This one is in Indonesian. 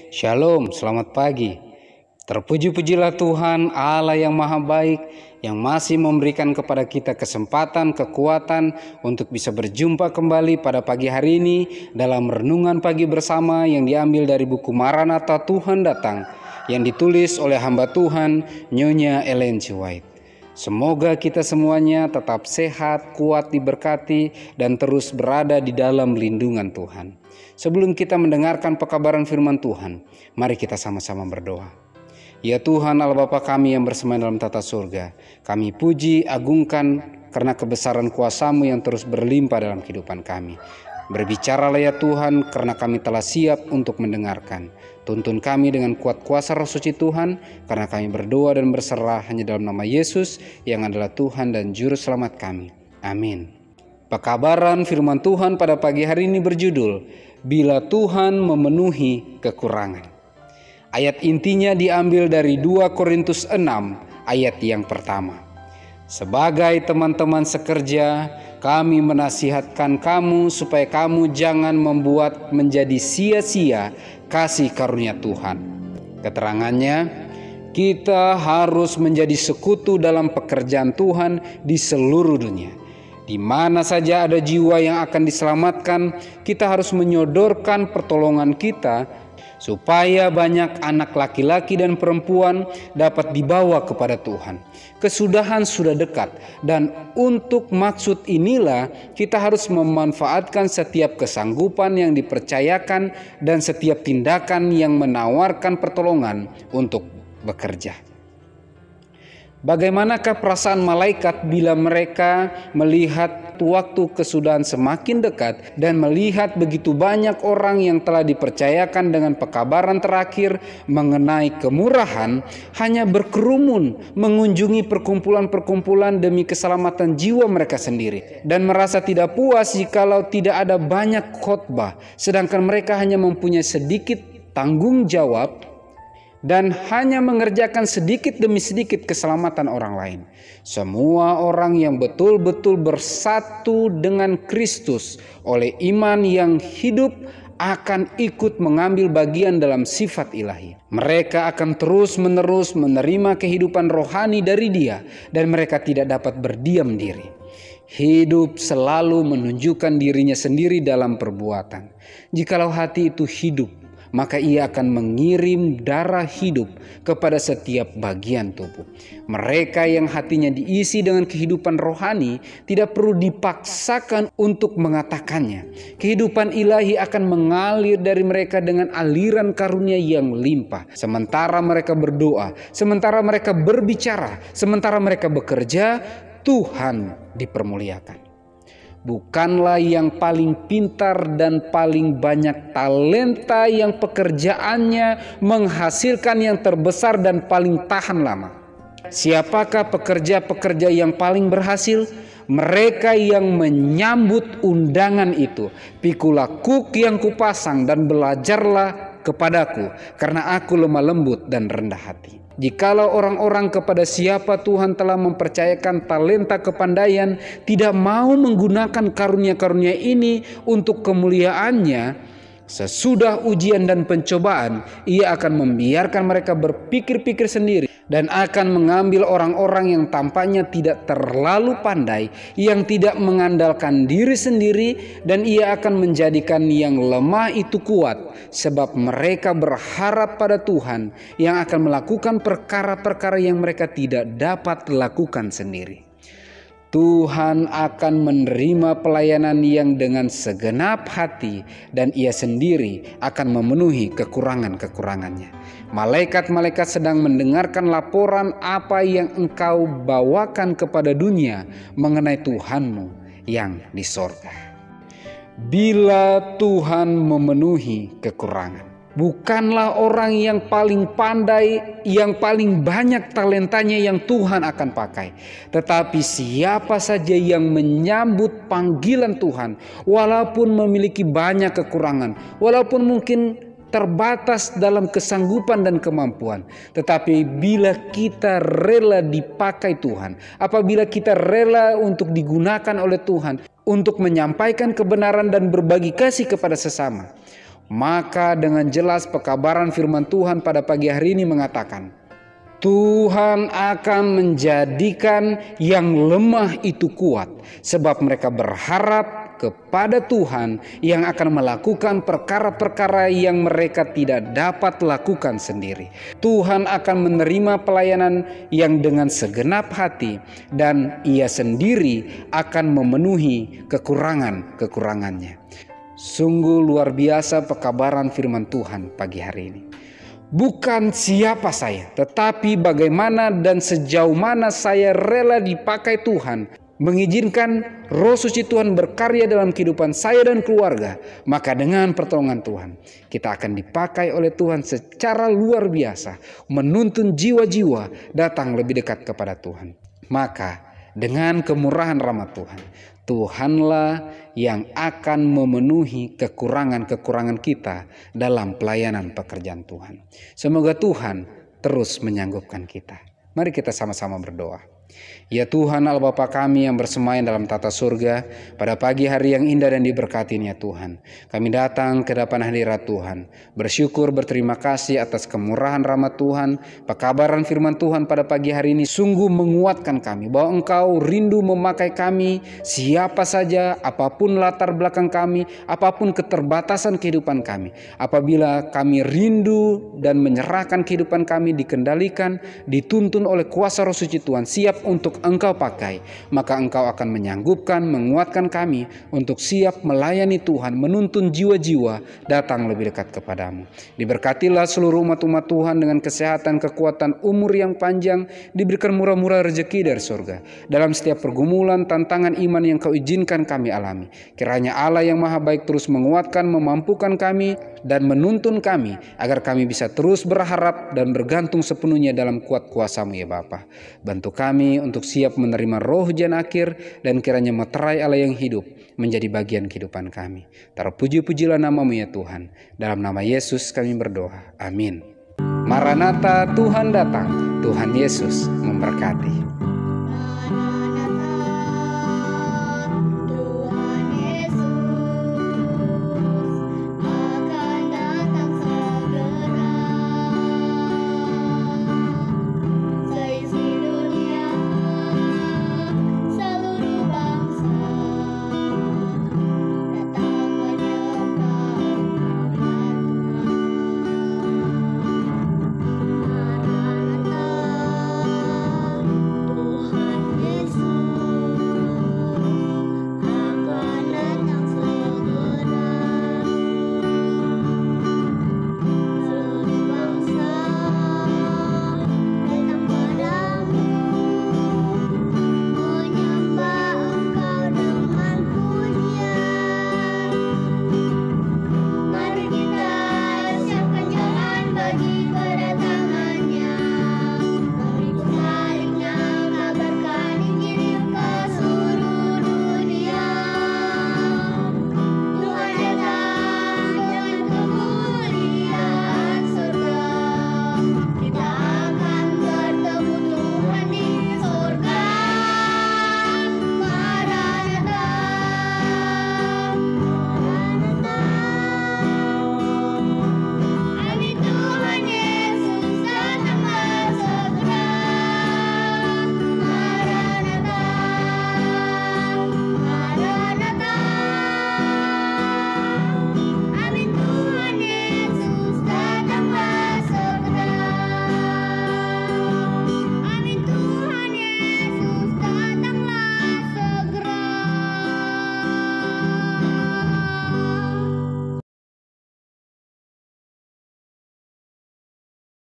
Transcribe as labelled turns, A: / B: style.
A: Shalom, selamat pagi. Terpuji-pujilah Tuhan Allah yang maha baik, yang masih memberikan kepada kita kesempatan, kekuatan untuk bisa berjumpa kembali pada pagi hari ini dalam renungan pagi bersama yang diambil dari buku Maranatha Tuhan Datang, yang ditulis oleh hamba Tuhan Nyonya Ellen G. White. Semoga kita semuanya tetap sehat, kuat, diberkati, dan terus berada di dalam lindungan Tuhan. Sebelum kita mendengarkan pekabaran firman Tuhan, mari kita sama-sama berdoa. Ya Tuhan Allah Bapa kami yang bersemayam dalam tata surga, kami puji, agungkan karena kebesaran kuasa-Mu yang terus berlimpah dalam kehidupan kami. Berbicaralah ya Tuhan, karena kami telah siap untuk mendengarkan. Tuntun kami dengan kuat kuasa Roh Suci Tuhan, karena kami berdoa dan berserah hanya dalam nama Yesus yang adalah Tuhan dan Juru Selamat kami. Amin. Pekabaran firman Tuhan pada pagi hari ini berjudul, Bila Tuhan Memenuhi Kekurangan. Ayat intinya diambil dari 2 Korintus 6 ayat yang pertama. Sebagai teman-teman sekerja, kami menasihatkan kamu supaya kamu jangan membuat menjadi sia-sia kasih karunia Tuhan. Keterangannya, kita harus menjadi sekutu dalam pekerjaan Tuhan di seluruh dunia. Di mana saja ada jiwa yang akan diselamatkan, kita harus menyodorkan pertolongan kita supaya banyak anak laki-laki dan perempuan dapat dibawa kepada Tuhan. Kesudahan sudah dekat, dan untuk maksud inilah kita harus memanfaatkan setiap kesanggupan yang dipercayakan dan setiap tindakan yang menawarkan pertolongan untuk bekerja. Bagaimanakah perasaan malaikat bila mereka melihat waktu kesudahan semakin dekat dan melihat begitu banyak orang yang telah dipercayakan dengan pekabaran terakhir mengenai kemurahan hanya berkerumun mengunjungi perkumpulan-perkumpulan demi keselamatan jiwa mereka sendiri, dan merasa tidak puas jikalau tidak ada banyak khotbah, sedangkan mereka hanya mempunyai sedikit tanggung jawab dan hanya mengerjakan sedikit demi sedikit keselamatan orang lain. Semua orang yang betul-betul bersatu dengan Kristus oleh iman yang hidup akan ikut mengambil bagian dalam sifat ilahi. Mereka akan terus-menerus menerima kehidupan rohani dari Dia, dan mereka tidak dapat berdiam diri. Hidup selalu menunjukkan dirinya sendiri dalam perbuatan. Jikalau hati itu hidup, maka ia akan mengirim darah hidup kepada setiap bagian tubuh. Mereka yang hatinya diisi dengan kehidupan rohani tidak perlu dipaksakan untuk mengatakannya. Kehidupan ilahi akan mengalir dari mereka dengan aliran karunia yang limpah. Sementara mereka berdoa, sementara mereka berbicara, sementara mereka bekerja, Tuhan dipermuliakan. Bukanlah yang paling pintar dan paling banyak talenta yang pekerjaannya menghasilkan yang terbesar dan paling tahan lama. Siapakah pekerja-pekerja yang paling berhasil? Mereka yang menyambut undangan itu. Pikulah kuk yang kupasang dan belajarlah kepadaku, karena aku lemah lembut dan rendah hati. Jikalau orang-orang kepada siapa Tuhan telah mempercayakan talenta kepandaian tidak mau menggunakan karunia-karunia ini untuk kemuliaannya, sesudah ujian dan pencobaan, ia akan membiarkan mereka berpikir-pikir sendiri dan akan mengambil orang-orang yang tampaknya tidak terlalu pandai, yang tidak mengandalkan diri sendiri, dan ia akan menjadikan yang lemah itu kuat, sebab mereka berharap pada Tuhan yang akan melakukan perkara-perkara yang mereka tidak dapat lakukan sendiri. Tuhan akan menerima pelayanan yang dengan segenap hati, dan ia sendiri akan memenuhi kekurangan-kekurangannya. Malaikat-malaikat sedang mendengarkan laporan apa yang engkau bawakan kepada dunia mengenai Tuhanmu yang di sorga. Bila Tuhan memenuhi kekurangan, bukanlah orang yang paling pandai, yang paling banyak talentanya yang Tuhan akan pakai, tetapi siapa saja yang menyambut panggilan Tuhan, walaupun memiliki banyak kekurangan, walaupun mungkin terbatas dalam kesanggupan dan kemampuan. Tetapi bila kita rela dipakai Tuhan, apabila kita rela untuk digunakan oleh Tuhan untuk menyampaikan kebenaran dan berbagi kasih kepada sesama, Maka dengan jelas pekabaran firman Tuhan pada pagi hari ini mengatakan, Tuhan akan menjadikan yang lemah itu kuat, sebab mereka berharap kepada Tuhan yang akan melakukan perkara-perkara yang mereka tidak dapat lakukan sendiri. Tuhan akan menerima pelayanan yang dengan segenap hati, dan Ia sendiri akan memenuhi kekurangan-kekurangannya. Sungguh luar biasa pekabaran firman Tuhan pagi hari ini. Bukan siapa saya, tetapi bagaimana dan sejauh mana saya rela dipakai Tuhan, mengizinkan Roh Suci Tuhan berkarya dalam kehidupan saya dan keluarga. Maka dengan pertolongan Tuhan, kita akan dipakai oleh Tuhan secara luar biasa, menuntun jiwa-jiwa datang lebih dekat kepada Tuhan. Maka dengan kemurahan rahmat Tuhan, Tuhanlah yang akan memenuhi kekurangan-kekurangan kita dalam pelayanan pekerjaan Tuhan. Semoga Tuhan terus menyanggupkan kita. Mari kita sama-sama berdoa. Ya Tuhan Allah Bapa kami yang bersemayam dalam tata surga, pada pagi hari yang indah dan diberkati ya Tuhan, kami datang ke depan hadirat Tuhan, bersyukur berterima kasih atas kemurahan rahmat Tuhan. Pekabaran firman Tuhan pada pagi hari ini sungguh menguatkan kami bahwa Engkau rindu memakai kami, siapa saja, apapun latar belakang kami, apapun keterbatasan kehidupan kami. Apabila kami rindu dan menyerahkan kehidupan kami dikendalikan, dituntun oleh kuasa Roh Suci Tuhan, siap untuk Engkau pakai, maka Engkau akan menyanggupkan, menguatkan kami untuk siap melayani Tuhan, menuntun jiwa-jiwa datang lebih dekat kepadamu. Diberkatilah seluruh umat-umat Tuhan dengan kesehatan, kekuatan, umur yang panjang, diberikan murah-murah rezeki dari surga. Dalam setiap pergumulan, tantangan iman yang Kau izinkan kami alami, kiranya Allah yang Maha Baik terus menguatkan, memampukan kami, dan menuntun kami, agar kami bisa terus berharap dan bergantung sepenuhnya dalam kuat kuasa-Mu ya Bapa. Bantu kami untuk siap menerima roh hujan akhir, dan kiranya meterai Allah yang hidup menjadi bagian kehidupan kami. Terpuji-pujilah nama-Mu ya Tuhan. Dalam nama Yesus kami berdoa. Amin. Maranatha, Tuhan datang. Tuhan Yesus memberkati.